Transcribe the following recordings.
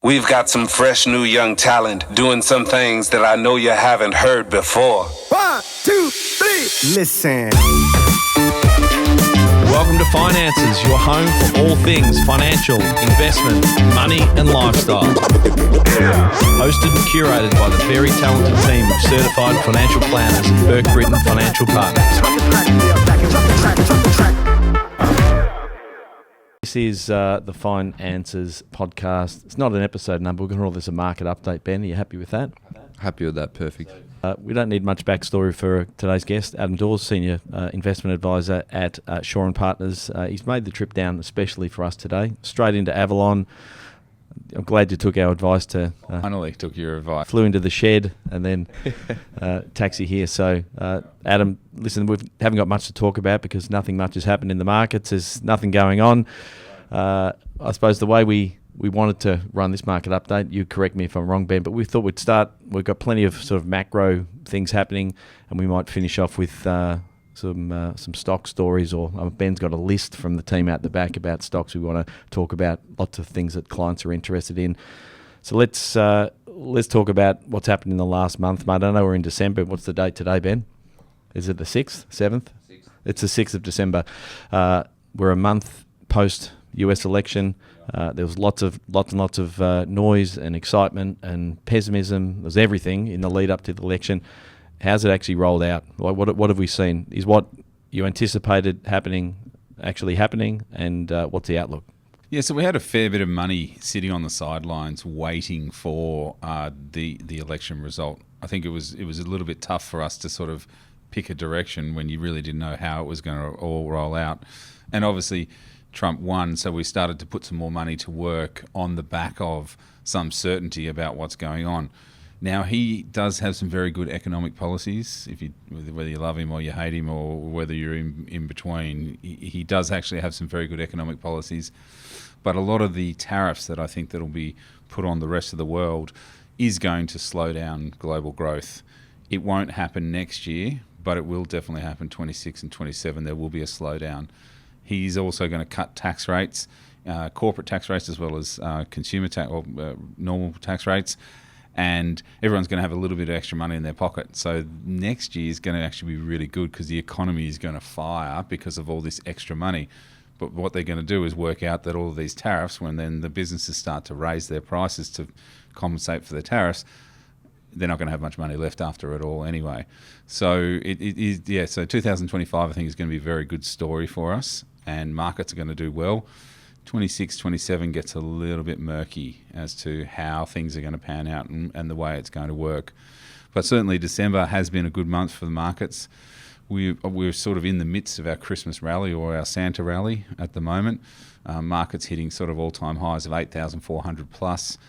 We've got some fresh new young talent doing some things that I know you haven't heard before. 1, 2, 3, listen. Welcome to Finances, your home for all things financial, investment, money and lifestyle. Hosted and curated by the very talented team of certified financial planners at Burke Britton Financial Partners. This is the Finances podcast. It's not an episode number. We're going to call this a market update. Ben, are you happy with that? Happy with that, perfect. We don't need much backstory for today's guest, Adam Dawes, Senior Investment Advisor at Shaw & Partners. He's made the trip down especially for us today, straight into Avalon. I'm glad you took our advice to... Finally took your advice. Flew into the shed and then taxi here. So, Adam, listen, we haven't got much to talk about because nothing much has happened in the markets. There's nothing going on. I suppose the way we wanted to run this market update, you correct me if I'm wrong, Ben, but we thought we'd start, we've got plenty of sort of macro things happening, and we might finish off with some stock stories, or Ben's got a list from the team out the back about stocks we want to talk about, lots of things that clients are interested in. So let's talk about what's happened in the last month, mate. I know we're in December. What's the date today, Ben? Is it the 6th, 7th? 6th. It's the 6th of December. We're a month post US election. There was lots of noise and excitement and pessimism. There was everything in the lead up to the election. How's it actually rolled out? What have we seen? Is what you anticipated actually happening? And what's the outlook? Yeah, so we had a fair bit of money sitting on the sidelines waiting for the election result. I think it was a little bit tough for us to sort of pick a direction when you really didn't know how it was going to all roll out. And obviously Trump won, so we started to put some more money to work on the back of some certainty about what's going on. Now, he does have some very good economic policies, whether you love him or you hate him or whether you're in between. He does actually have some very good economic policies, but a lot of the tariffs that I think that will be put on the rest of the world is going to slow down global growth. It won't happen next year, but it will definitely happen 26 and 27. There will be a slowdown. He's also going to cut tax rates, corporate tax rates, as well as consumer tax or normal tax rates, and everyone's going to have a little bit of extra money in their pocket. So next year is going to actually be really good because the economy is going to fire because of all this extra money. But what they're going to do is work out that all of these tariffs, when then the businesses start to raise their prices to compensate for the tariffs, they're not going to have much money left after it all anyway. So it is, yeah. So 2025, I think, is going to be a very good story for us, and markets are going to do well. 26, 27 gets a little bit murky as to how things are going to pan out and the way it's going to work. But certainly December has been a good month for the markets. We're sort of in the midst of our Christmas rally or our Santa rally at the moment. Markets hitting sort of all-time highs of 8,400 plus,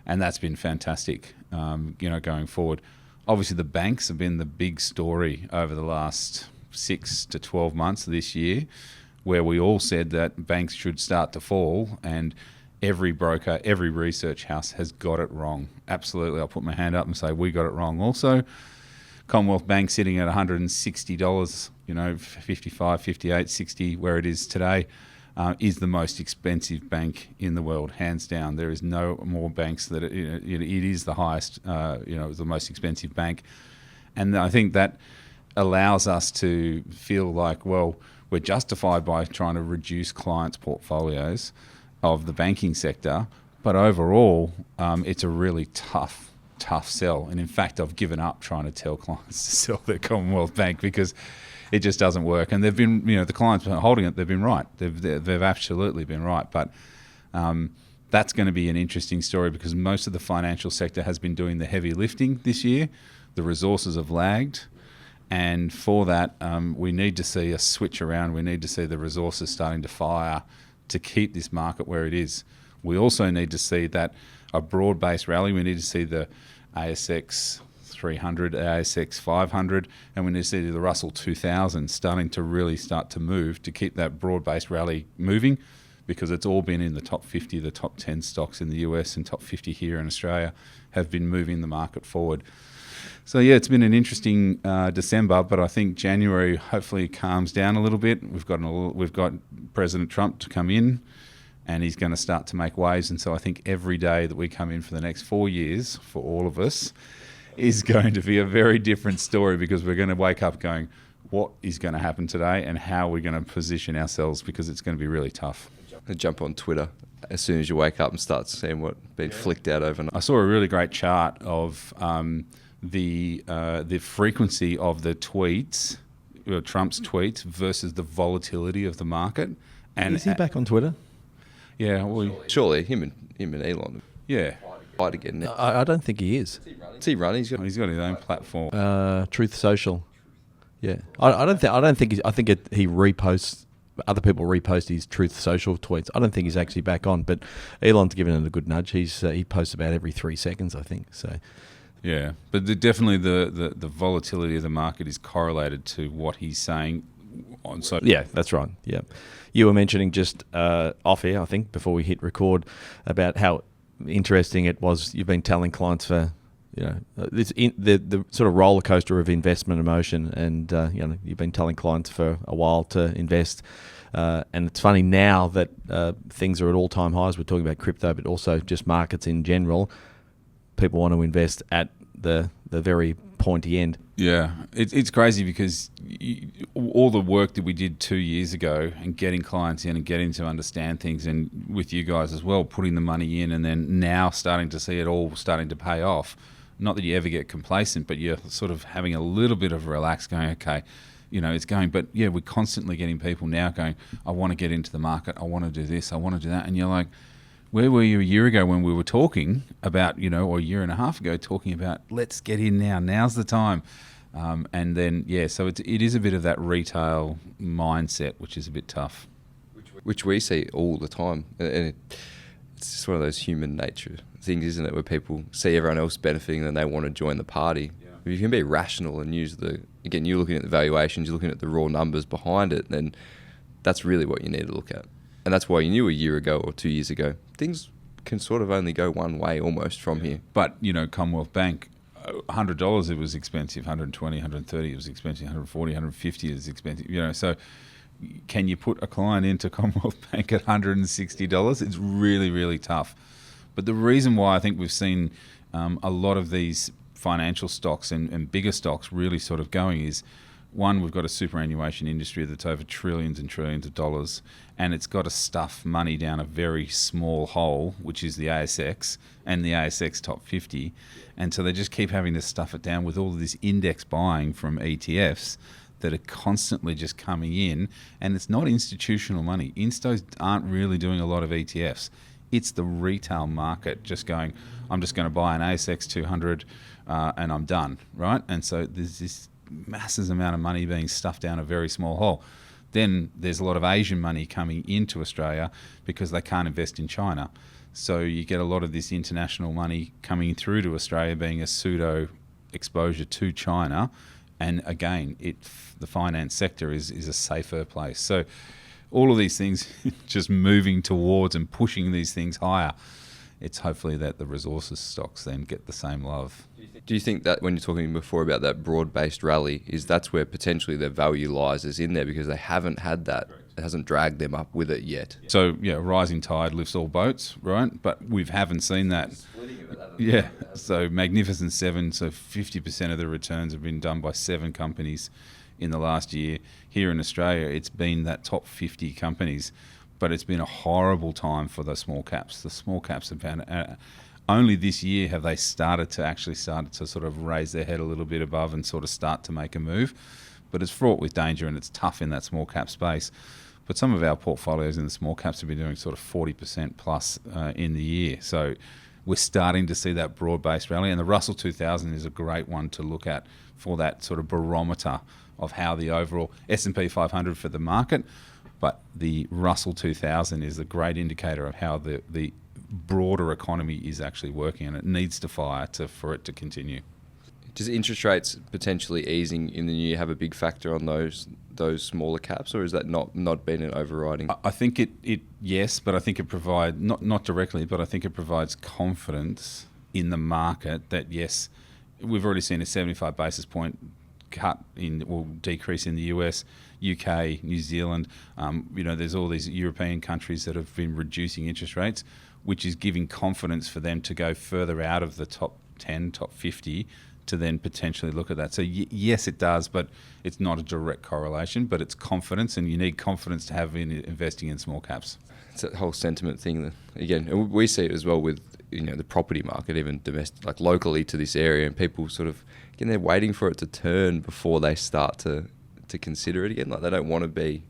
and that's been fantastic, going forward. Obviously, the banks have been the big story over the last 6 to 12 months this year, where we all said that banks should start to fall, and every broker, every research house has got it wrong. Absolutely, I'll put my hand up and say we got it wrong also. Commonwealth Bank sitting at $160, 55, 58, 60, where it is today, is the most expensive bank in the world, hands down. There is no more banks that it is the highest, the most expensive bank. And I think that allows us to feel like, well, we're justified by trying to reduce clients' portfolios of the banking sector, but overall, it's a really tough sell. And in fact, I've given up trying to tell clients to sell their Commonwealth Bank because it just doesn't work. And they've been, the clients holding it, they've been right. They've absolutely been right. But that's going to be an interesting story because most of the financial sector has been doing the heavy lifting this year. The resources have lagged. And for that, we need to see a switch around. We need to see the resources starting to fire to keep this market where it is. We also need to see that a broad-based rally. We need to see the ASX 300, ASX 500, and we need to see the Russell 2000 starting to really start to move to keep that broad-based rally moving, because it's all been in the top 50, the top 10 stocks in the US and top 50 here in Australia have been moving the market forward. So yeah, it's been an interesting December, but I think January hopefully calms down a little bit. We've got President Trump to come in. and he's going to start to make waves. And so I think every day that we come in for the next 4 years, for all of us, is going to be a very different story, because we're going to wake up going, what is going to happen today and how are we going to position ourselves, because it's going to be really tough. Jump on Twitter as soon as you wake up and start seeing what been flicked out overnight. I saw a really great chart of the frequency of the tweets, Trump's tweets, versus the volatility of the market. And is he back on Twitter? Yeah, well, Surely him and Elon yeah. fight again now. I don't think he is. Is he running? He's got his own platform. Truth Social. Yeah, I don't think he reposts. Other people repost his Truth Social tweets. I don't think he's actually back on, but Elon's given it a good nudge. He posts about every 3 seconds, I think. So, yeah, but definitely the volatility of the market is correlated to what he's saying on. So yeah, that's right. Yeah, you were mentioning just off air, I think, before we hit record, about how interesting it was. You've been telling clients for, the sort of roller coaster of investment emotion, and you've been telling clients for a while to invest, and it's funny now that things are at all-time highs. We're talking about crypto, but also just markets in general. People want to invest at the very pointy end. Yeah, it's crazy, because all the work that we did 2 years ago and getting clients in and getting to understand things, and with you guys as well, putting the money in, and then now starting to see it all starting to pay off. Not that you ever get complacent, but you're sort of having a little bit of a relax, going, okay, it's going. But yeah, we're constantly getting people now going, I want to get into the market, I want to do this, I want to do that. And you're like, where were you a year ago when we were talking about, or a year and a half ago, talking about, let's get in now, now's the time. And then, yeah, so it is a bit of that retail mindset, which is a bit tough. Which we see all the time. And it's just one of those human nature things, isn't it, where people see everyone else benefiting and they want to join the party. Yeah. If you can be rational and use you're looking at the valuations, you're looking at the raw numbers behind it, then that's really what you need to look at. And that's why you knew a year ago or 2 years ago, things can sort of only go one way almost from here. But, Commonwealth Bank, $100 it was expensive, 120, 130 it was expensive, 140, 150 is expensive, so can you put a client into Commonwealth Bank at $160? It's really, really tough. But the reason why I think we've seen a lot of these financial stocks and bigger stocks really sort of going is, one, we've got a superannuation industry that's over trillions and trillions of dollars, and it's got to stuff money down a very small hole, which is the ASX and the ASX top 50. And so they just keep having to stuff it down with all of this index buying from ETFs that are constantly just coming in, and it's not institutional money. Instos aren't really doing a lot of ETFs. It's the retail market just going, I'm just going to buy an ASX 200 and I'm done, right? And so there's this massive amount of money being stuffed down a very small hole. Then there's a lot of Asian money coming into Australia because they can't invest in China. So you get a lot of this international money coming through to Australia being a pseudo exposure to China. And again, the finance sector is a safer place. So all of these things just moving towards and pushing these things higher. It's hopefully that the resources stocks then get the same love. Do you think that when you're talking before about that broad-based rally, that's where potentially their value lies, is in there because they haven't had that? It hasn't dragged them up with it yet. So, yeah, rising tide lifts all boats, right? But we haven't seen that. Yeah, so Magnificent Seven, so 50% of the returns have been done by 7 companies in the last year. Here in Australia, it's been that top 50 companies, but it's been a horrible time for the small caps. The small caps have found only this year have they started to sort of raise their head a little bit above and sort of start to make a move. But it's fraught with danger and it's tough in that small cap space. But some of our portfolios in the small caps have been doing sort of 40% plus in the year. So we're starting to see that broad-based rally. And the Russell 2000 is a great one to look at for that sort of barometer of how the overall S&P 500 for the market, but the Russell 2000 is a great indicator of how the broader economy is actually working, and it needs to fire for it to continue. Does interest rates potentially easing in the new year have a big factor on those smaller caps, or is that not been an overriding? I think it yes, but I think it provides, not directly, but I think it provides confidence in the market that yes, we've already seen a 75 basis point cut in or decrease in the US, UK, New Zealand. There's all these European countries that have been reducing interest rates, which is giving confidence for them to go further out of the top 10, top 50 to then potentially look at that. So yes, it does, but it's not a direct correlation, but it's confidence, and you need confidence to have in investing in small caps. It's that whole sentiment thing that, again, we see it as well with the property market, even domestic, like locally to this area, and people sort of, again, they're waiting for it to turn before they start to consider it again. Like, they don't want to be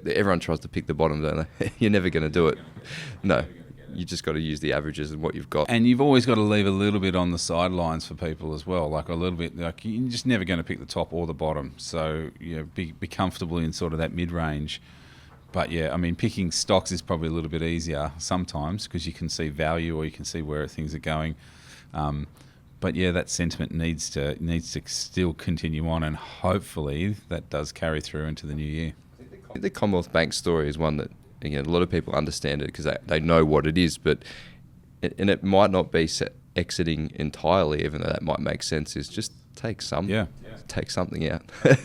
everyone tries to pick the bottom, don't they? You're never going to do it. No. You just got to use the averages and what you've got. And you've always got to leave a little bit on the sidelines for people as well, like a little bit, like you're just never going to pick the top or the bottom. So, be comfortable in sort of that mid-range. But yeah, I mean, picking stocks is probably a little bit easier sometimes because you can see value or you can see where things are going. But yeah, that sentiment needs to still continue on, and hopefully that does carry through into the new year. The Commonwealth Bank story is one that, again, a lot of people understand it because they know what it is, but it might not be exiting entirely, even though that might make sense. Is just take something out,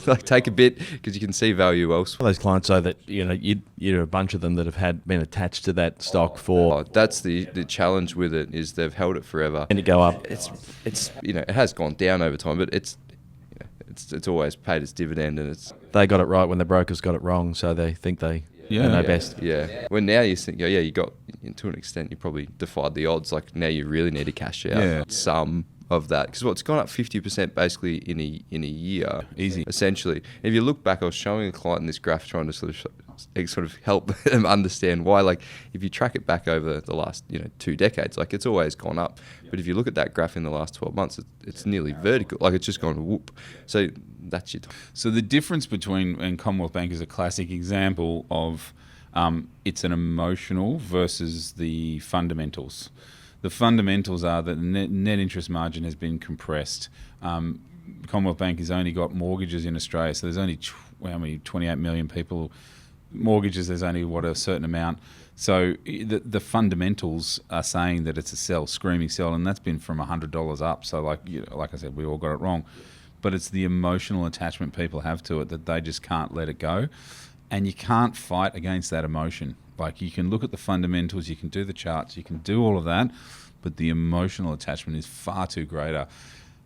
like take a bit because you can see value elsewhere. Those clients, so that you're a bunch of them that have been attached to that stock for. That's the challenge with it, is they've held it forever And it go up. It's it has gone down over time, but it's always paid its dividend, and They got it right when the brokers got it wrong, so they think they know best. Yeah. When now you think, you got, to an extent, you probably defied the odds. Like, now you really need to cash out some of that, because it's gone up 50% basically in a year. Easy. Essentially. If you look back, I was showing a client in this graph trying to sort of help them understand why. Like, if you track it back over the last 2 decades, like, it's always gone up. But if you look at that graph in the last 12 months, it's nearly vertical. Like, it's just gone whoop. So that's it. So the difference between, and Commonwealth Bank is a classic example of, it's an emotional versus the fundamentals. The fundamentals are that the net interest margin has been compressed. Commonwealth Bank has only got mortgages in Australia, so there's only 28 million people mortgages. There's only a certain amount. So the fundamentals are saying that it's a sell, screaming sell, and that's been from $100 up. So like I said, we all got it wrong, but it's the emotional attachment people have to it that they just can't let it go, and you can't fight against that emotion. Like, you can look at the fundamentals, you can do the charts, you can do all of that, but the emotional attachment is far too greater,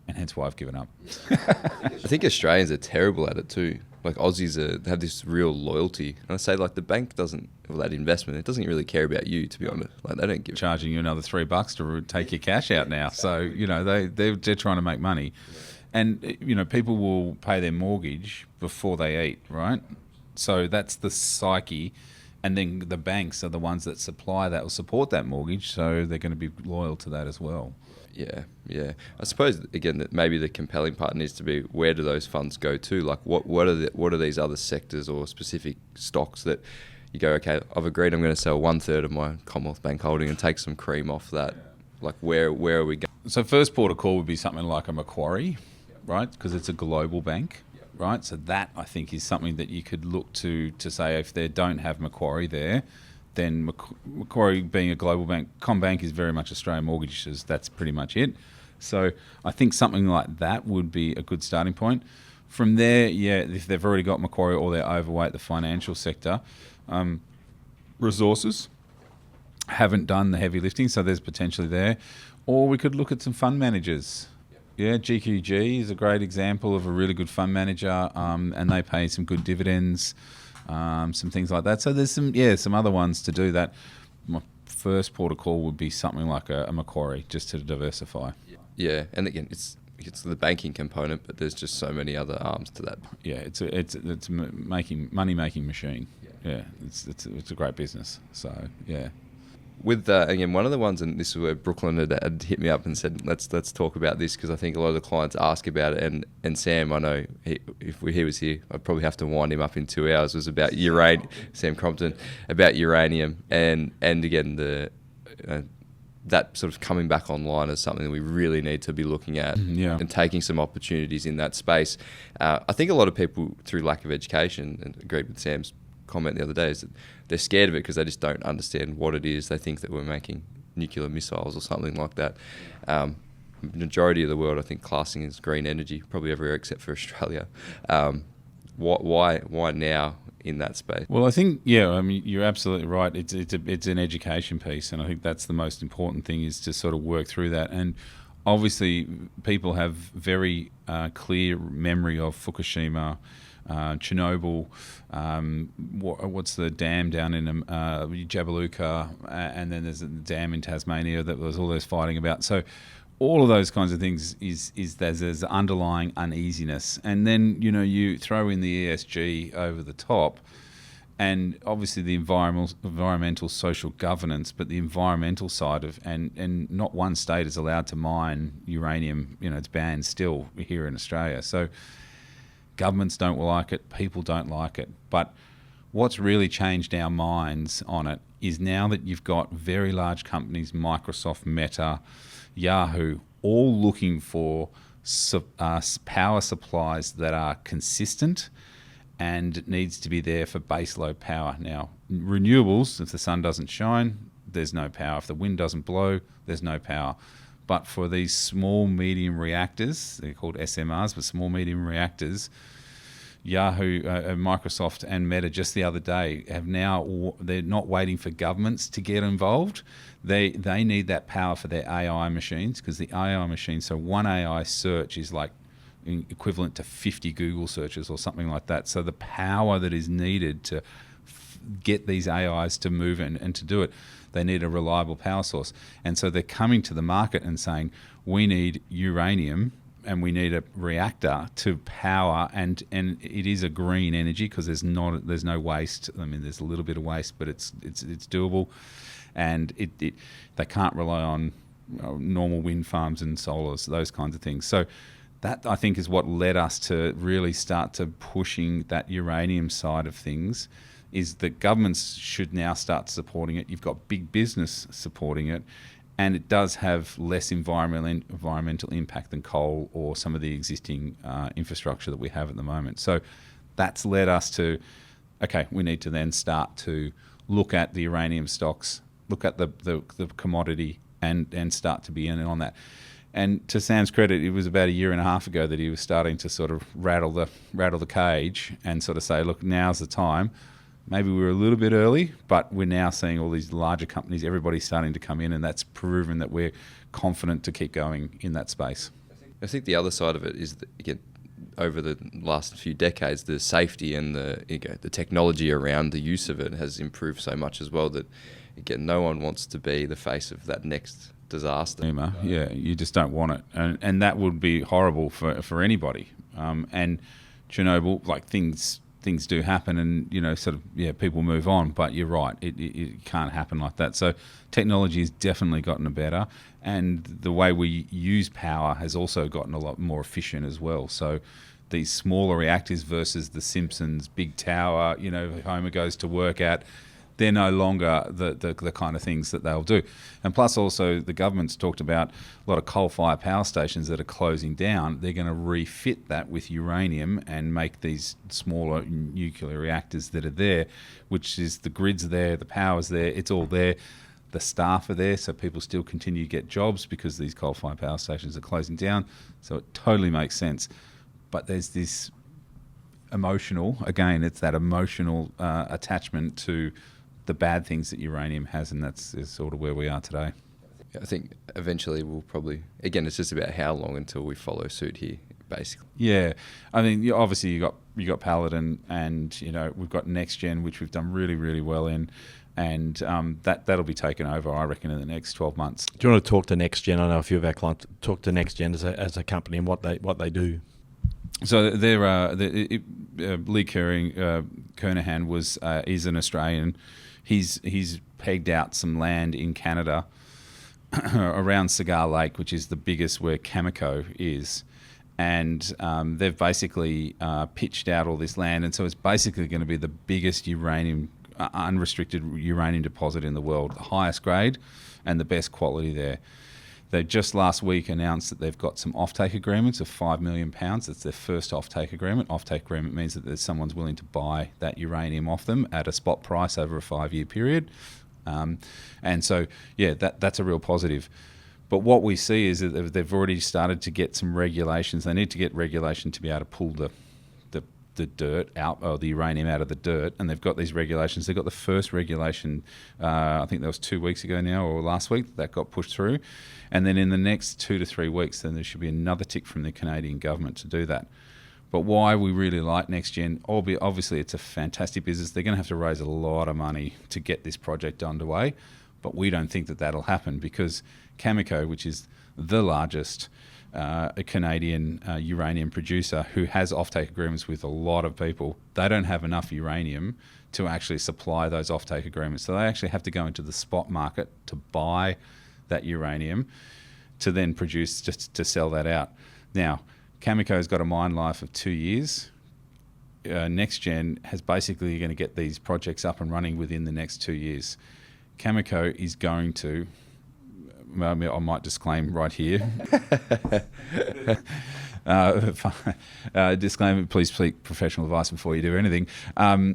and hence why I've given up. I think Australians are terrible at it too. Like, Aussies have this real loyalty. And I say, like, the bank doesn't, that investment, it doesn't really care about you, to be honest. Like, they don't give. Charging you another $3 to take your cash out now. So, they're trying to make money. And, people will pay their mortgage before they eat, right? So that's the psyche. And then the banks are the ones that supply that or support that mortgage, so they're going to be loyal to that as well. Yeah. I suppose, again, that maybe the compelling part needs to be, where do those funds go to? Like, what are these other sectors or specific stocks that you go, okay, I've agreed I'm going to sell 1/3 of my Commonwealth Bank holding and take some cream off that. Like, where are we going? So first port of call would be something like a Macquarie, right? Because it's a global bank. Right, so that, I think, is something that you could look to say, if they don't have Macquarie there, then Macquarie, being a global bank, CommBank is very much Australian mortgages. That's pretty much it. So I think something like that would be a good starting point. From there, if they've already got Macquarie or they're overweight the financial sector, resources haven't done the heavy lifting, so there's potentially there. Or we could look at some fund managers. Yeah, GQG is a great example of a really good fund manager, and they pay some good dividends, some things like that. So there's some other ones to do that. My first port of call would be something like a Macquarie, just to diversify. Yeah, and again, it's the banking component, but there's just so many other arms to that. Yeah, it's a money making machine. Yeah, it's a great business. So yeah. With again, one of the ones, and this is where Brooklyn had hit me up and said, let's talk about this, because I think a lot of the clients ask about it. And Sam, I know if he was here, I'd probably have to wind him up in 2 hours. Was about Sam Crompton, about uranium, and again that sort of coming back online is something that we really need to be looking at and taking some opportunities in that space. I think a lot of people, through lack of education, and agreed with Sam's comment the other day, is that they're scared of it because they just don't understand what it is. They think that we're making nuclear missiles or something like that. majority of the world, I think, classing as green energy, probably everywhere except for Australia. Why now in that space? Well, I think, I mean, you're absolutely right. It's an education piece, and I think that's the most important thing, is to sort of work through that. And obviously, people have very clear memory of Fukushima, Chernobyl, what's the dam down in Jabiluka, and then there's a dam in Tasmania that was all those fighting about. So all of those kinds of things is there's underlying uneasiness, and then you throw in the ESG over the top, and obviously the environmental social governance, but the environmental side of and not one state is allowed to mine uranium. It's banned still here in Australia. So governments don't like it, people don't like it, but what's really changed our minds on it is now that you've got very large companies, Microsoft, Meta, Yahoo, all looking for power supplies that are consistent, and it needs to be there for baseload power. Now, renewables, if the sun doesn't shine, there's no power. If the wind doesn't blow, there's no power. But for these small, medium reactors, they're called SMRs, but small, medium reactors, Yahoo, Microsoft and Meta just the other day they're not waiting for governments to get involved. They need that power for their AI machines, because the AI machine, so one AI search is like equivalent to 50 Google searches or something like that. So the power that is needed to get these AIs to move and to do it, they need a reliable power source. And so they're coming to the market and saying, we need uranium and we need a reactor to power, and it is a green energy because there's no waste. I mean, there's a little bit of waste, but it's doable, and they can't rely on normal wind farms and solars, those kinds of things. So that, I think, is what led us to really start to pushing that uranium side of things, is that governments should now start supporting it. You've got big business supporting it, and it does have less environmental impact than coal or some of the existing infrastructure that we have at the moment. So that's led us to, okay, we need to then start to look at the uranium stocks, look at the commodity, and start to be in on that. And to Sam's credit, it was about a year and a half ago that he was starting to sort of rattle the cage and sort of say, look, now's the time. Maybe we were a little bit early, but we're now seeing all these larger companies, everybody's starting to come in, and that's proven that we're confident to keep going in that space. I think the other side of it is that, again, over the last few decades, the safety and the technology around the use of it has improved so much as well that, again, no one wants to be the face of that next disaster. Yeah, you just don't want it, and that would be horrible for anybody. And Chernobyl, like things do happen, and people move on. But you're right, it can't happen like that. So technology has definitely gotten better, and the way we use power has also gotten a lot more efficient as well. So these smaller reactors versus the Simpsons big tower, Homer goes to work at, they're no longer the kind of things that they'll do. And plus also the government's talked about a lot of coal-fired power stations that are closing down. They're going to refit that with uranium and make these smaller nuclear reactors that are there, which is the grid's there, the power's there, it's all there. The staff are there, so people still continue to get jobs because these coal-fired power stations are closing down. So it totally makes sense. But there's this emotional, again, it's that emotional attachment to the bad things that uranium has, and that's sort of where we are today. I think eventually we'll probably, again, it's just about how long until we follow suit here, basically. Yeah, I mean, obviously you got Paladin, and we've got Next Gen, which we've done really, really well in, and that'll be taken over, I reckon, in the next 12 months. Do you want to talk to Next Gen? I know a few of our clients talk to Next Gen as a company and what they do. So Lee Kernahan is an Australian. He's pegged out some land in Canada around Cigar Lake, which is the biggest where Cameco is, and they've basically pitched out all this land, and so it's basically going to be the biggest unrestricted uranium deposit in the world, the highest grade and the best quality there. They just last week announced that they've got some offtake agreements of £5 million. That's their first offtake agreement. Offtake agreement means that someone's willing to buy that uranium off them at a spot price over a 5-year period. And so, yeah, that's a real positive. But what we see is that they've already started to get some regulations. They need to get regulation to be able to pull the dirt out, or the uranium out of the dirt, and they've got these regulations. They've got the first regulation, I think that was 2 weeks ago now, or last week, that got pushed through. And then in the next 2 to 3 weeks, then there should be another tick from the Canadian government to do that. But why we really like NextGen, obviously it's a fantastic business. They're going to have to raise a lot of money to get this project underway, but we don't think that that'll happen, because Cameco, which is the largest a Canadian uranium producer who has offtake agreements with a lot of people, they don't have enough uranium to actually supply those offtake agreements. So they actually have to go into the spot market to buy that uranium to then produce, just to sell that out. Now, Cameco's got a mine life of 2 years. NextGen has basically going to get these projects up and running within the next 2 years. Cameco is going to, I might disclaim right here. Disclaimer, please seek professional advice before you do anything,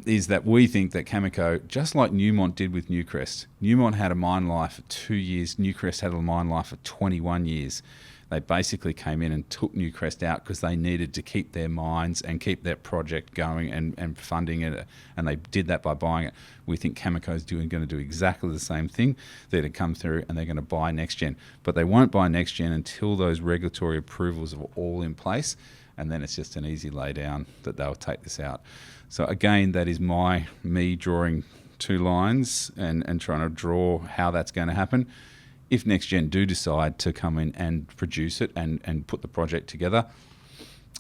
is that we think that Cameco, just like Newmont did with Newcrest, Newmont had a mine life of 2 years, Newcrest had a mine life of 21 years. They basically came in and took Newcrest out because they needed to keep their mines and keep their project going and funding it, and they did that by buying it. We think Cameco is going to do exactly the same thing. They're going to come through and they're going to buy NextGen, but they won't buy NextGen until those regulatory approvals are all in place, and then it's just an easy lay down that they'll take this out. So again, that is me drawing two lines and trying to draw how that's going to happen. If NextGen do decide to come in and produce it and put the project together,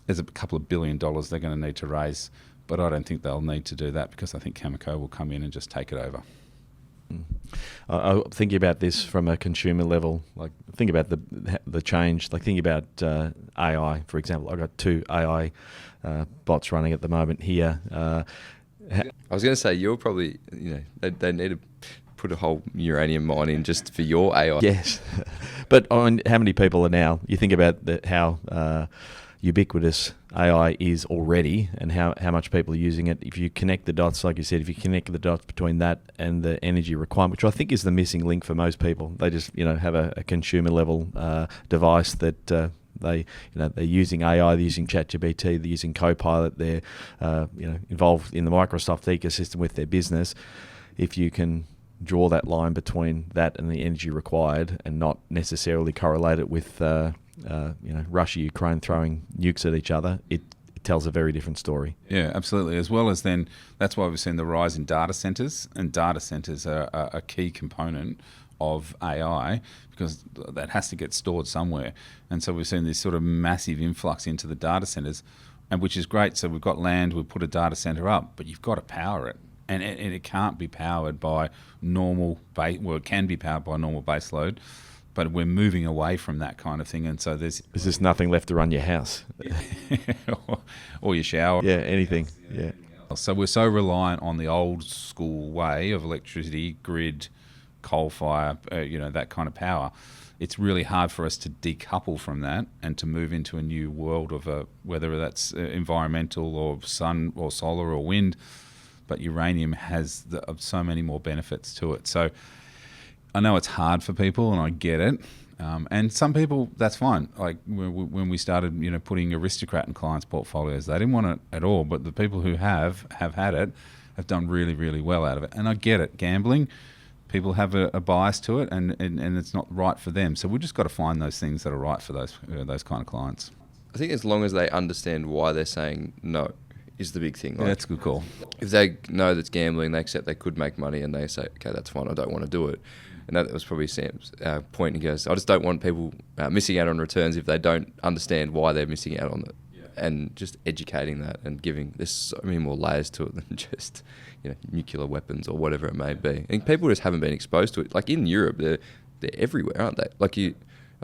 there's a couple of $1 billion they're going to need to raise, but I don't think they'll need to do that, because I think Cameco will come in and just take it over. I'm thinking about this from a consumer level. Like, think about the change. Like, think about AI, for example. I've got 2 AI bots running at the moment here. I was going to say, you're probably, they need to put a whole uranium mine in just for your AI. Yes. But on how many people are now, you think about how ubiquitous AI is already and how much people are using it. If you connect the dots, like you said, if you connect the dots between that and the energy requirement, which I think is the missing link for most people, they just have a consumer level device that they're using AI, they're using ChatGPT, they're using Copilot, they're involved in the Microsoft ecosystem with their business. If you can draw that line between that and the energy required, and not necessarily correlate it with Russia, Ukraine throwing nukes at each other, it tells a very different story. Yeah, absolutely. As well as then, that's why we've seen the rise in data centers, and data centers are a key component of AI, because that has to get stored somewhere. And so we've seen this sort of massive influx into the data centers, and which is great. So we've got land, we've put a data center up, but you've got to power it. And it can't be powered by it can be powered by normal base load, but we're moving away from that kind of thing. And so there's just nothing left to run your house. or your shower. Yeah, anything. Yeah. So we're so reliant on the old school way of electricity, grid, coal fire, that kind of power. It's really hard for us to decouple from that and to move into a new world of whether that's environmental or sun or solar or wind. But uranium has so many more benefits to it. So I know it's hard for people, and I get it. And some people, that's fine. Like when we started, putting Aristocrat in clients' portfolios, they didn't want it at all. But the people who have had it have done really, really well out of it. And I get it. Gambling, people have a bias to it, and it's not right for them. So we've just got to find those things that are right for those kind of clients. I think as long as they understand why they're saying no is the big thing. Like, that's a good call. If they know that's gambling, they accept they could make money, and they say, okay, that's fine, I don't want to do it. And that was probably Sam's point. He goes, I just don't want people missing out on returns if they don't understand why they're missing out on it. Yeah. And just educating that and there's so many more layers to it than just nuclear weapons or whatever it may be. And people just haven't been exposed to it. Like in Europe, they're everywhere, aren't they? Like I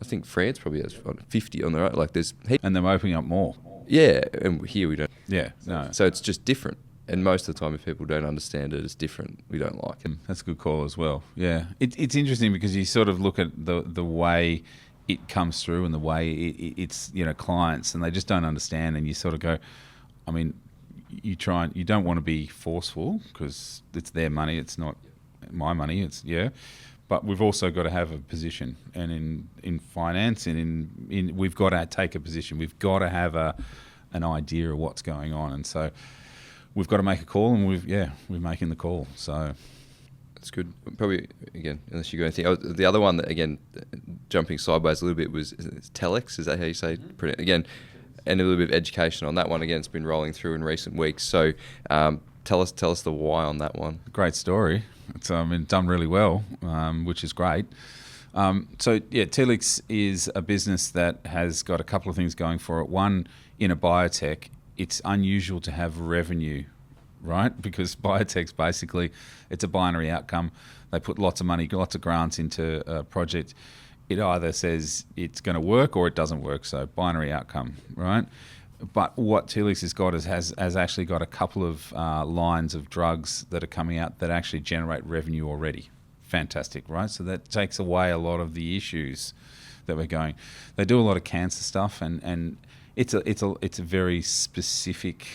think France probably has 50 on their own. Like there's and they're opening up more. Yeah, and here we don't. Yeah, no. So it's just different. And most of the time, if people don't understand it, it's different. We don't like it. That's a good call as well. Yeah, it's interesting because you sort of look at the way it comes through and the way it's clients, and they just don't understand. And you sort of go, I mean, you don't want to be forceful because it's their money. It's not my money. but we've also got to have a position. And in finance and in we've got to take a position. We've got to have an idea of what's going on. And so we've got to make a call, and we're making the call. So that's good. Probably, again, unless you got anything. The other one that, again, jumping sideways a little bit was telex. Is that how you say it? Again, and a little bit of education on that one. Again, it's been rolling through in recent weeks. So tell us the why on that one. Great story. It's been done really well, which is great. Telix is a business that has got a couple of things going for it. One, in a biotech, it's unusual to have revenue, right? Because biotech's basically, it's a binary outcome. They put lots of money, lots of grants into a project. It either says it's going to work or it doesn't work, so binary outcome, right? But what Telix has got has actually got a couple of lines of drugs that are coming out that actually generate revenue already. Fantastic, right? So that takes away a lot of the issues that we're going. They do a lot of cancer stuff, and it's a very specific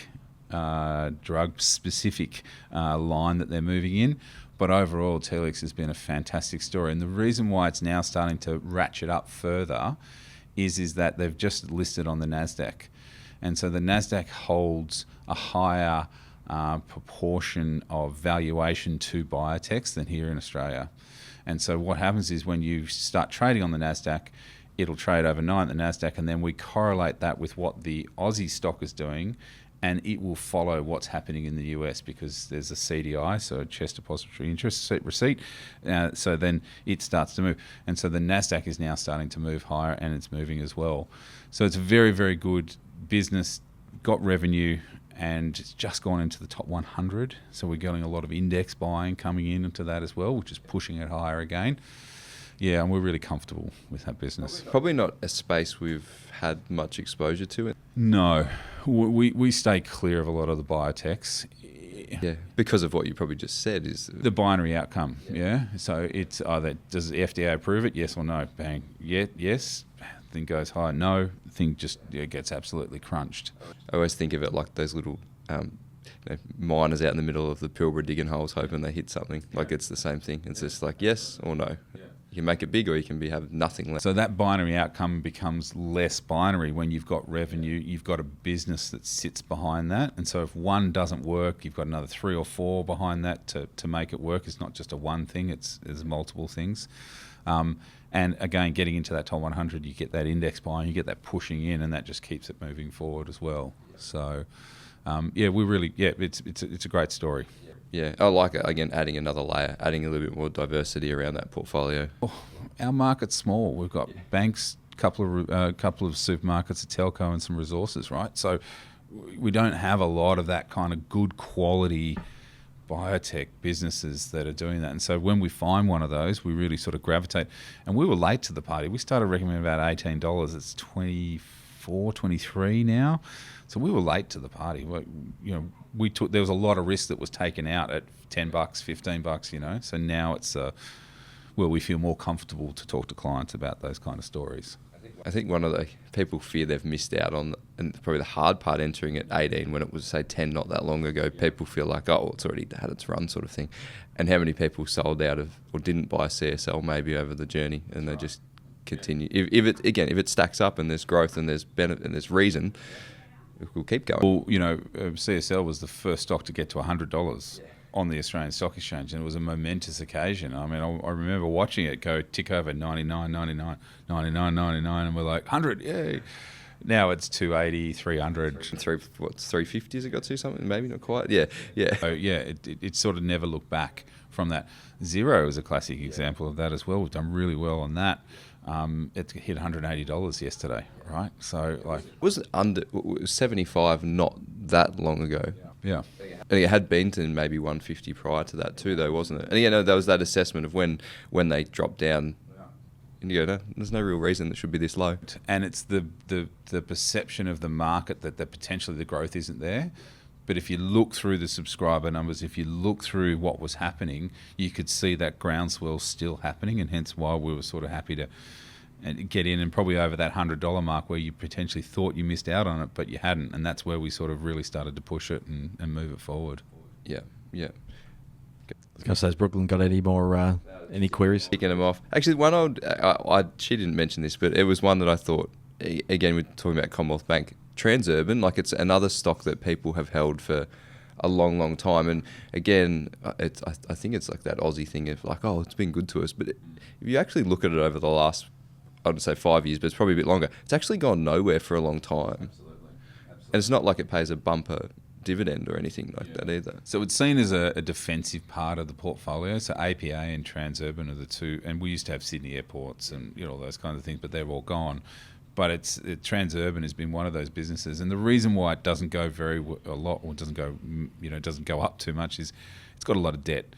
drug specific line that they're moving in. But overall, Telix has been a fantastic story, and the reason why it's now starting to ratchet up further is that they've just listed on the NASDAQ. And so the NASDAQ holds a higher proportion of valuation to biotechs than here in Australia. And so what happens is when you start trading on the NASDAQ, it'll trade overnight on the NASDAQ, and then we correlate that with what the Aussie stock is doing, and it will follow what's happening in the US because there's a CDI, so a Chest Depository Interest Receipt. So then it starts to move. And so the NASDAQ is now starting to move higher, and it's moving as well. So it's a very, very good business, got revenue, and it's just gone into the top 100. So we're getting a lot of index buying coming into that as well, which is pushing it higher again. Yeah, and we're really comfortable with that business. Probably not a space we've had much exposure to. No, we stay clear of a lot of the biotechs. Yeah, because of what you probably just said is the binary outcome. Yeah, so it's either does the FDA approve it, yes or no? Bang, yeah, yes. Thing goes high, no. Thing just gets absolutely crunched. I always think of it like those little miners out in the middle of the Pilbara digging holes, hoping they hit something. Like it's the same thing. It's just like yes or no. You can make it big, or you can have nothing left. So that binary outcome becomes less binary when you've got revenue, you've got a business that sits behind that. And so if one doesn't work, you've got another 3 or 4 behind that to make it work. It's not just a one thing, there's multiple things. And again, getting into that top 100, you get that index buying, you get that pushing in, and that just keeps it moving forward as well. So, it's a great story. Yeah, I like it. Again, adding another layer, adding a little bit more diversity around that portfolio. Our market's small. We've got banks, couple of supermarkets, a telco, and some resources, right? So we don't have a lot of that kind of good quality biotech businesses that are doing that. And so when we find one of those, we really sort of gravitate. And we were late to the party. We started recommending about $18. It's $24, $23 now. So we were late to the party. There was a lot of risk that was taken out at $10, $15, So now it's we feel more comfortable to talk to clients about those kind of stories. I think one of the people fear they've missed out on, and probably the hard part entering at 18 when it was, say, 10 not that long ago, people feel like, oh, it's already had its run sort of thing. And how many people sold out of or didn't buy CSL maybe over the journey, and they just continue. If it stacks up and there's growth and there's benefit and there's reason, we'll keep going. Well, CSL was the first stock to get to $100 on the Australian Stock Exchange, and it was a momentous occasion. I mean, I remember watching it go tick over 99, 99, 99, 99, and we're like, 100, yay. Now it's 280, 300. 350 has it got to something? Maybe not quite. Yeah. So, it sort of never looked back from that. Zero is a classic example of that as well. We've done really well on that. It hit $180 yesterday, right? So, was 75 not that long ago? Yeah. And it had been to maybe 150 prior to that too, though, wasn't it? And there was that assessment of when they dropped down. And you go, no, there's no real reason that should be this low. And it's the perception of the market that potentially the growth isn't there. But if you look through the subscriber numbers, if you look through what was happening, you could see that groundswell still happening, and hence why we were sort of happy to get in, and probably over that $100 mark where you potentially thought you missed out on it, but you hadn't. And that's where we sort of really started to push it and move it forward. Yeah. was going to say, has Brooklyn got any more any queries? Picking them off. Actually, one she didn't mention this, but it was one that I thought, again, we're talking about Commonwealth Bank, Transurban, like it's another stock that people have held for a long, long time. And again, I think it's like that Aussie thing of like, oh, it's been good to us. But if you actually look at it over the last, I'd say 5 years, but it's probably a bit longer, it's actually gone nowhere for a long time. Absolutely. And it's not like it pays a bumper dividend or anything like that either. So it's seen as a defensive part of the portfolio. So APA and Transurban are the two, and we used to have Sydney airports and all those kinds of things, but they're all gone. But Transurban has been one of those businesses, and the reason why it doesn't go doesn't go up too much is it's got a lot of debt,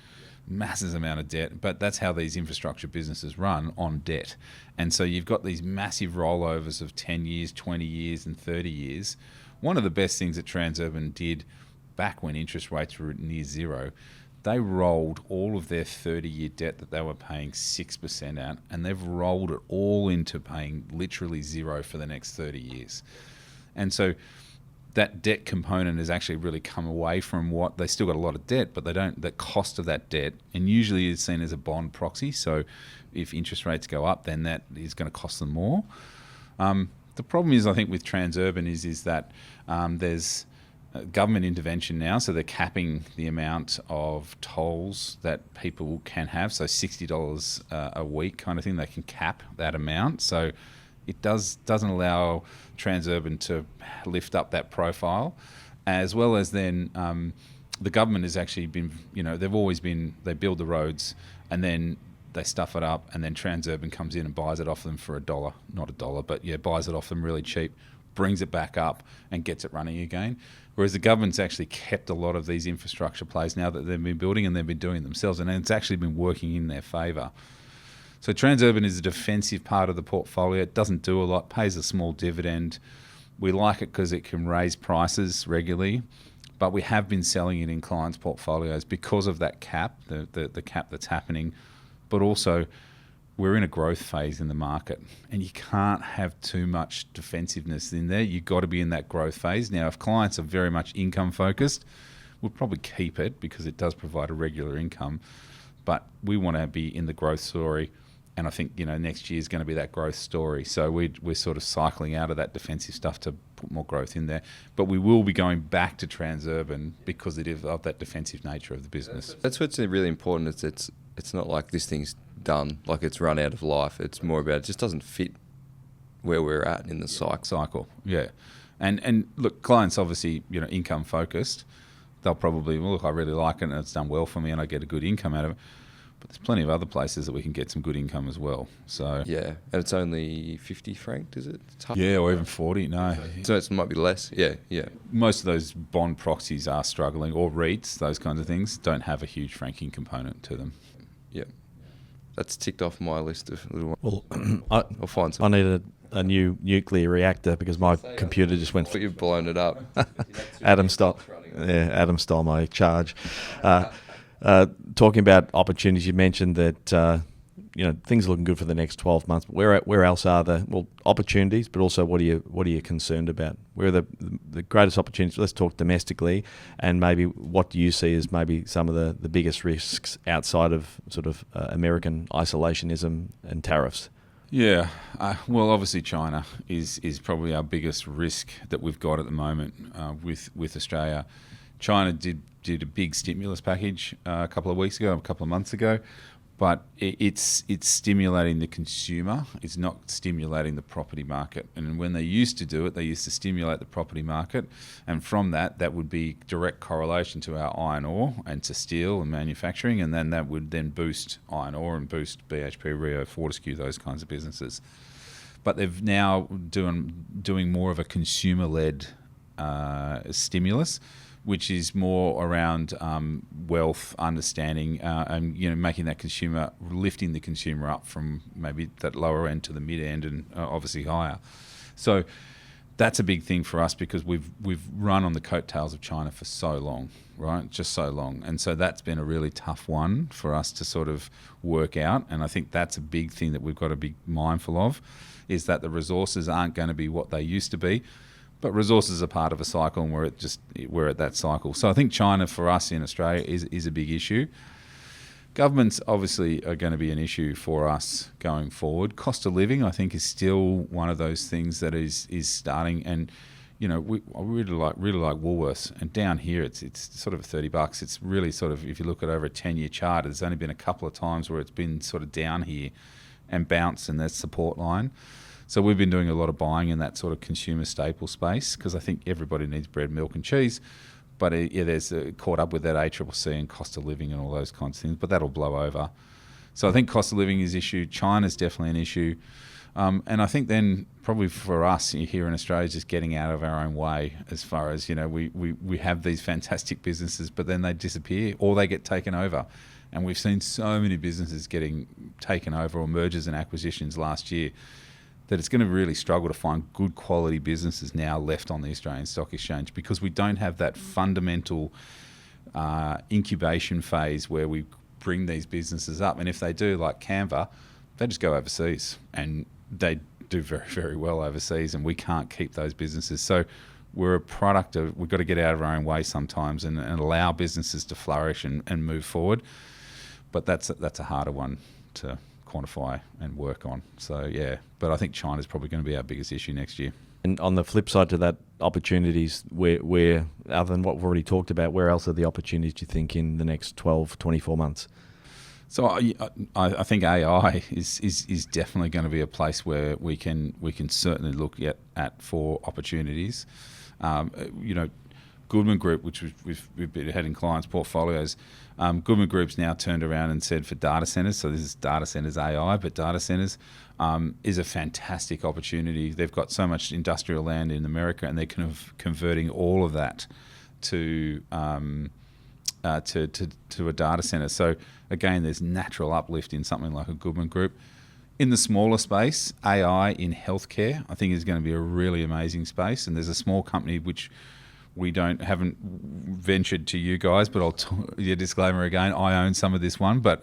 massive amount of debt. But that's how these infrastructure businesses run, on debt, and so you've got these massive rollovers of 10 years, 20 years, and 30 years. One of the best things that Transurban did back when interest rates were near zero, they rolled all of their 30-year debt that they were paying 6% at, and they've rolled it all into paying literally zero for the next 30 years. And so that debt component has actually really come away from what they still got a lot of debt, but the cost of that debt, and usually is seen as a bond proxy. So if interest rates go up, then that is going to cost them more. The problem is, I think, with Transurban is that there's government intervention now, so they're capping the amount of tolls that people can have. So $60 a week kind of thing, they can cap that amount. So it doesn't allow Transurban to lift up that profile, as well as then the government has actually been, they build the roads and then they stuff it up, and then Transurban comes in and buys it off them for $1, not $1, but buys it off them really cheap, brings it back up and gets it running again. Whereas the government's actually kept a lot of these infrastructure plays now that they've been building, and they've been doing it themselves, and it's actually been working in their favour. So Transurban is a defensive part of the portfolio. It doesn't do a lot, pays a small dividend. We like it because it can raise prices regularly, but we have been selling it in clients' portfolios because of that cap, the cap that's happening. But also, we're in a growth phase in the market, and you can't have too much defensiveness in there. You've got to be in that growth phase. Now, if clients are very much income focused, we'll probably keep it because it does provide a regular income. But we want to be in the growth story, and I think next year is going to be that growth story. So we're sort of cycling out of that defensive stuff to put more growth in there. But we will be going back to Transurban because it is of that defensive nature of the business. That's what's really important. It's not like this thing's done, like it's run out of life. It's more about it just doesn't fit where we're at in the cycle. Yeah. And look, clients obviously, income focused. They'll probably, look, I really like it and it's done well for me and I get a good income out of it. But there's plenty of other places that we can get some good income as well. So yeah, and it's only 50 franked, is it? Yeah, or even 40. No, so it might be less. Yeah. Most of those bond proxies are struggling, or REITs, those kinds of things, don't have a huge franking component to them. Yeah, that's ticked off my list of little ones. Well, I'll find some. I need a new nuclear reactor because my computer just went. But you've blown it up. Adam stole my charge. Talking about opportunities, you mentioned that things are looking good for the next 12 months. But where else are the opportunities? But also, what are you concerned about? Where are the greatest opportunities? Let's talk domestically, and maybe what do you see as maybe some of the biggest risks outside of sort of American isolationism and tariffs? Yeah, well, obviously China is probably our biggest risk that we've got at the moment with Australia. China did a big stimulus package a couple of months ago, but it's stimulating the consumer. It's not stimulating the property market. And when they used to do it, they used to stimulate the property market, and from that would be direct correlation to our iron ore and to steel and manufacturing, and then that would then boost iron ore and boost BHP, Rio, Fortescue, those kinds of businesses. But they've now doing more of a consumer-led stimulus, which is more around wealth, understanding, and making that consumer, lifting the consumer up from maybe that lower end to the mid end, and obviously higher. So that's a big thing for us because we've run on the coattails of China for so long, right? Just so long, and so that's been a really tough one for us to sort of work out. And I think that's a big thing that we've got to be mindful of, is that the resources aren't going to be what they used to be. But resources are part of a cycle, and we're at that cycle. So I think China for us in Australia is a big issue. Governments obviously are going to be an issue for us going forward. Cost of living, I think, is still one of those things that is starting. And I really like Woolworths. And down here, it's sort of $30. It's really sort of, if you look at over a 10-year chart, there's only been a couple of times where it's been sort of down here and bounce in that support line. So we've been doing a lot of buying in that sort of consumer staple space because I think everybody needs bread, milk, and cheese. But there's caught up with that ACCC and cost of living and all those kinds of things. But that'll blow over. So I think cost of living is an issue. China's definitely an issue. And I think then probably for us here in Australia, just getting out of our own way as far as, we have these fantastic businesses, but then they disappear or they get taken over. And we've seen so many businesses getting taken over or mergers and acquisitions last year that it's going to really struggle to find good quality businesses now left on the Australian Stock Exchange because we don't have that fundamental incubation phase where we bring these businesses up. And if they do, like Canva, they just go overseas and they do very, very well overseas, and we can't keep those businesses. So we're a product of, we've got to get out of our own way sometimes and allow businesses to flourish and move forward. But that's a harder one to quantify and work on. So yeah, but I think China's probably going to be our biggest issue next year. And on the flip side to that, opportunities, where other than what we've already talked about, where else are the opportunities, do you think, in the next 12, 24 months? So I think AI is definitely going to be a place where we can certainly look at for opportunities. Goodman Group, which we've been had in clients' portfolios, Goodman Group's now turned around and said for data centres, so this is data centres AI, but data centres is a fantastic opportunity. They've got so much industrial land in America, and they're kind of converting all of that to a data centre. So again, there's natural uplift in something like a Goodman Group. In the smaller space, AI in healthcare, I think is going to be a really amazing space. And there's a small company which we haven't ventured to you guys, but your disclaimer again, I own some of this one, but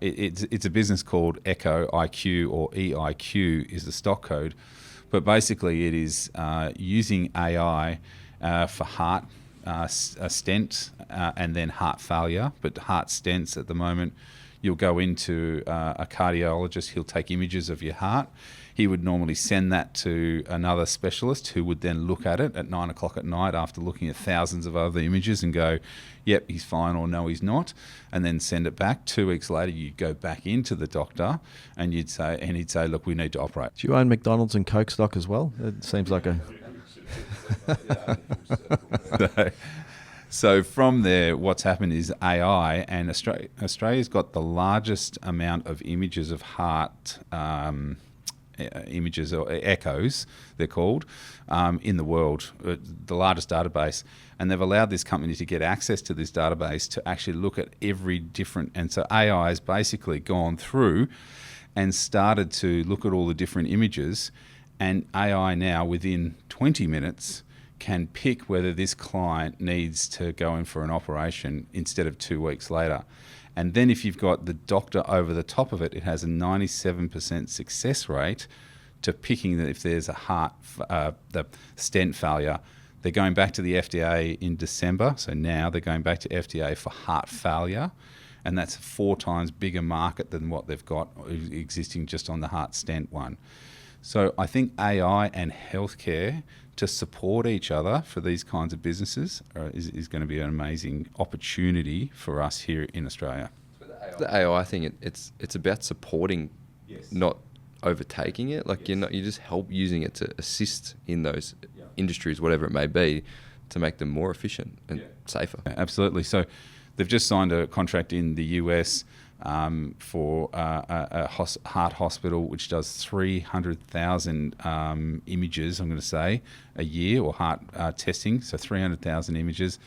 it's a business called Echo IQ, or EIQ is the stock code. But basically it is using AI for heart a stent and then heart failure. But heart stents at the moment, you'll go into a cardiologist, he'll take images of your heart. He would normally send that to another specialist who would then look at it at 9 o'clock at night after looking at thousands of other images and go, yep, he's fine, or no, he's not, and then send it back. 2 weeks later, you'd go back into the doctor and he'd say, look, we need to operate. Do you own McDonald's and Coke stock as well? It seems like a... So from there, what's happened is AI, and Australia's got the largest amount of images of heart images, or echoes they're called, in the world, the largest database. And they've allowed this company to get access to this database to actually look at every different, and so AI has basically gone through and started to look at all the different images, and AI now within 20 minutes can pick whether this client needs to go in for an operation instead of 2 weeks later. And then if you've got the doctor over the top of it, it has a 97% success rate to picking that if there's a heart, the stent failure. They're going back to the FDA in December, so now they're going back to FDA for heart failure, and that's a 4 times bigger market than what they've got existing just on the heart stent one. So I think AI and healthcare to support each other for these kinds of businesses is going to be an amazing opportunity for us here in Australia. The AI thing, it's about supporting, not overtaking it. Like you just help using it to assist in those industries, whatever it may be, to make them more efficient and safer. Absolutely. So they've just signed a contract in the US for a heart hospital which does 300,000 images, I'm going to say, a year, or heart testing, so 300,000 images.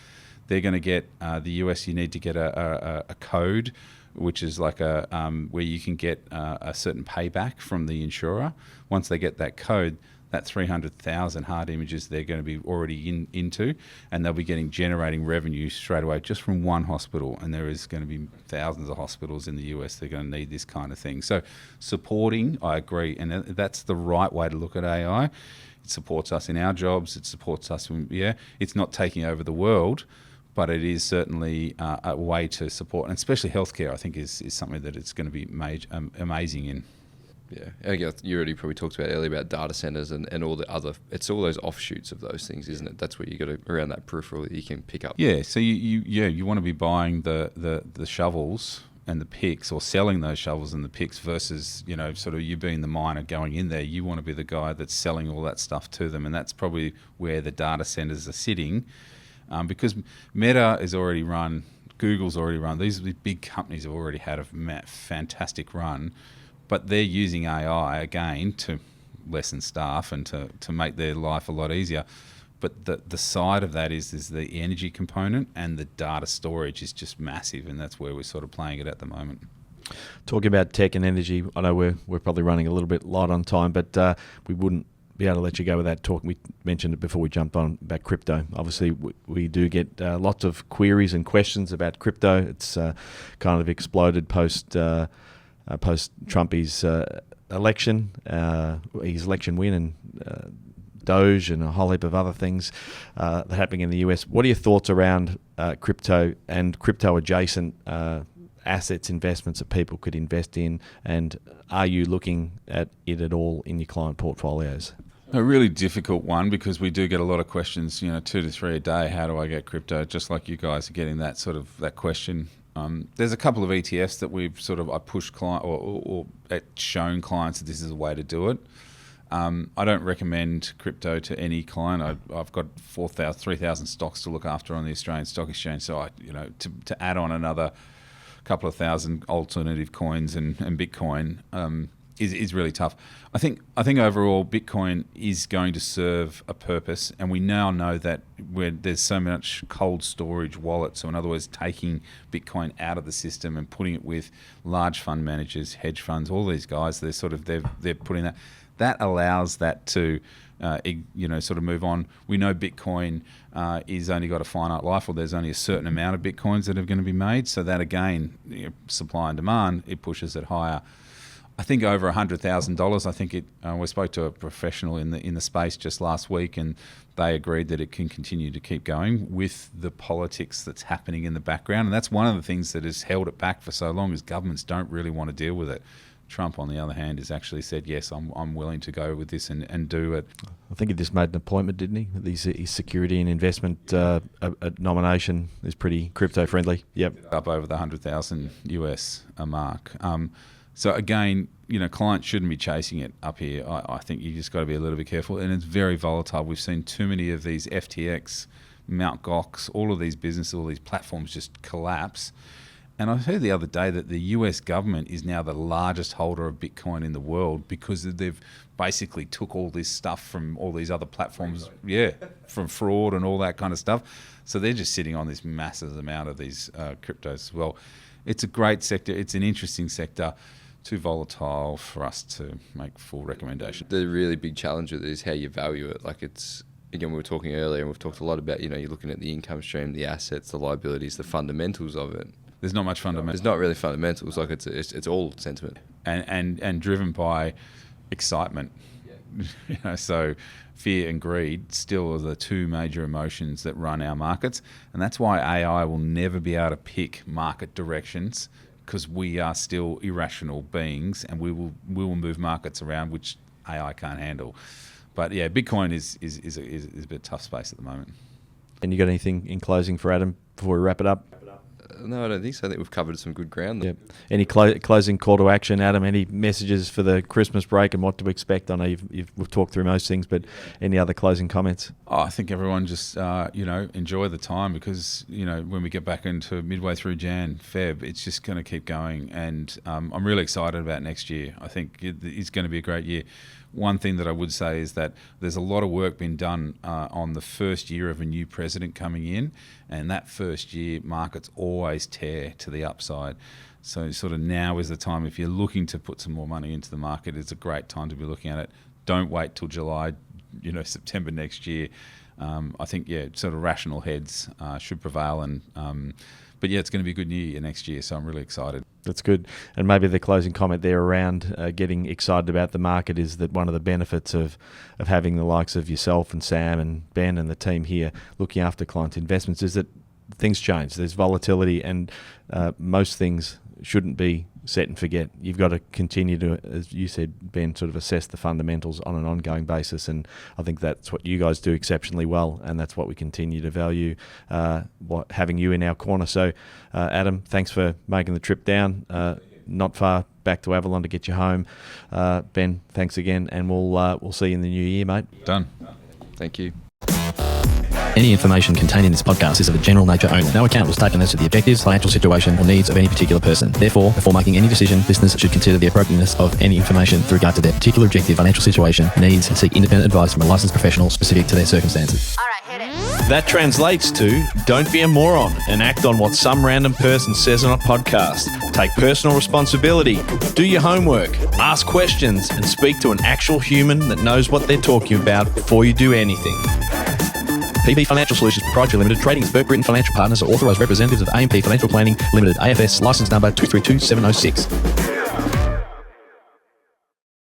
They're going to get, the US, you need to get a code, which is like where you can get a certain payback from the insurer. Once they get that code, that 300,000 heart images they're going to be already into, and they'll be generating revenue straight away just from one hospital. And there is going to be thousands of hospitals in the US that are going to need this kind of thing. So supporting, I agree, and that's the right way to look at AI. It supports us in our jobs. It supports us. It's not taking over the world, but it is certainly a way to support, and especially healthcare, I think, is something that it's going to be amazing in. Yeah, I guess you already probably talked about earlier about data centers and all the other. It's all those offshoots of those things, isn't it? That's where you got to, around that peripheral that you can pick up. Yeah, so you want to be buying the shovels and the picks, or selling those shovels and the picks, versus sort of you being the miner going in there. You want to be the guy that's selling all that stuff to them, and that's probably where the data centers are sitting, because Meta is already run, Google's already run. These big companies have already had a fantastic run. But they're using AI, again, to lessen staff and to make their life a lot easier. But the side of that is the energy component, and the data storage is just massive, and that's where we're sort of playing it at the moment. Talking about tech and energy, I know we're probably running a little bit light on time, but we wouldn't be able to let you go without talking. We mentioned it before we jumped on about crypto. Obviously, we do get lots of queries and questions about crypto. It's kind of exploded post Trump's election, his election win, and Dawes and a whole heap of other things that are happening in the US. What are your thoughts around crypto and crypto adjacent assets, investments that people could invest in, and are you looking at it at all in your client portfolios? A really difficult one, because we do get a lot of questions, 2 to 3 a day. How do I get crypto? Just like you guys are getting that question. There's a couple of ETFs that we've I pushed client or shown clients that this is a way to do it. I don't recommend crypto to any client. I've got 3,000 stocks to look after on the Australian Stock Exchange, so to add on another couple of thousand alternative coins and Bitcoin is really tough. I think overall Bitcoin is going to serve a purpose, and we now know that where there's so much cold storage wallets, so in other words, taking Bitcoin out of the system and putting it with large fund managers, hedge funds, all these guys, they're putting that allows that to move on. We know Bitcoin is only got a finite life, or there's only a certain amount of Bitcoins that are going to be made. So that again, supply and demand, it pushes it higher. I think over $100,000. I think we spoke to a professional in the space just last week, and they agreed that it can continue to keep going with the politics that's happening in the background. And that's one of the things that has held it back for so long, is governments don't really want to deal with it. Trump, on the other hand, has actually said, yes, I'm willing to go with this and do it. I think he just made an appointment, didn't he? His security and investment nomination is pretty crypto-friendly. Yep. Up over the 100,000 US a mark. So again, clients shouldn't be chasing it up here. I think you just got to be a little bit careful, and it's very volatile. We've seen too many of these FTX, Mt. Gox, all of these businesses, all these platforms just collapse. And I heard the other day that the US government is now the largest holder of Bitcoin in the world, because they've basically took all this stuff from all these other platforms, from fraud and all that kind of stuff. So they're just sitting on this massive amount of these cryptos as well. It's a great sector. It's an interesting sector. Too volatile for us to make full recommendations. The really big challenge with it is how you value it. Like, it's, again, we were talking earlier, and we've talked a lot about, you're looking at the income stream, the assets, the liabilities, the fundamentals of it. There's not much fundamentals. There's not really fundamentals. Like, it's all sentiment. And driven by excitement. Yeah. So fear and greed still are the two major emotions that run our markets. And that's why AI will never be able to pick market directions, because we are still irrational beings, and we will move markets around, which AI can't handle. But yeah, Bitcoin is a bit tough space at the moment. And you got anything in closing for Adam before we wrap it up? No, I don't think so. I think we've covered some good ground there. Yep. Any closing call to action, Adam? Any messages for the Christmas break and what to expect? I know we've talked through most things, but any other closing comments? I think everyone just enjoy the time, because when we get back into midway through Feb, it's just going to keep going, and I'm really excited about next year. I think it's going to be a great year. One thing that I would say is that there's a lot of work been done on the first year of a new president coming in, and that first year markets always tear to the upside. So sort of now is the time, if you're looking to put some more money into the market, it's a great time to be looking at it. Don't wait till July, September next year. I think, sort of rational heads should prevail, and but it's going to be a good year next year, so I'm really excited. That's good. And maybe the closing comment there around getting excited about the market is that one of the benefits of having the likes of yourself and Sam and Ben and the team here looking after clients' investments is that things change. There's volatility, and most things shouldn't be set and forget. You've got to continue to, as you said, Ben, sort of assess the fundamentals on an ongoing basis, and I think that's what you guys do exceptionally well, and that's what we continue to value, having you in our corner. So, Adam, thanks for making the trip down, not far back to Avalon to get you home. Ben, thanks again, and we'll see you in the new year, mate. Done. Thank you. Any information contained in this podcast is of a general nature only. No account was taken as to the objectives, financial situation, or needs of any particular person. Therefore, before making any decision, listeners should consider the appropriateness of any information with regard to their particular objective, financial situation, needs, and seek independent advice from a licensed professional specific to their circumstances. All right, hit it. That translates to don't be a moron and act on what some random person says on a podcast. Take personal responsibility, do your homework, ask questions, and speak to an actual human that knows what they're talking about before you do anything. PP Financial Solutions Proprietary Limited, trading as Burke Britain Financial Partners, are authorised representatives of AMP Financial Planning Limited, AFS, licence number 232706.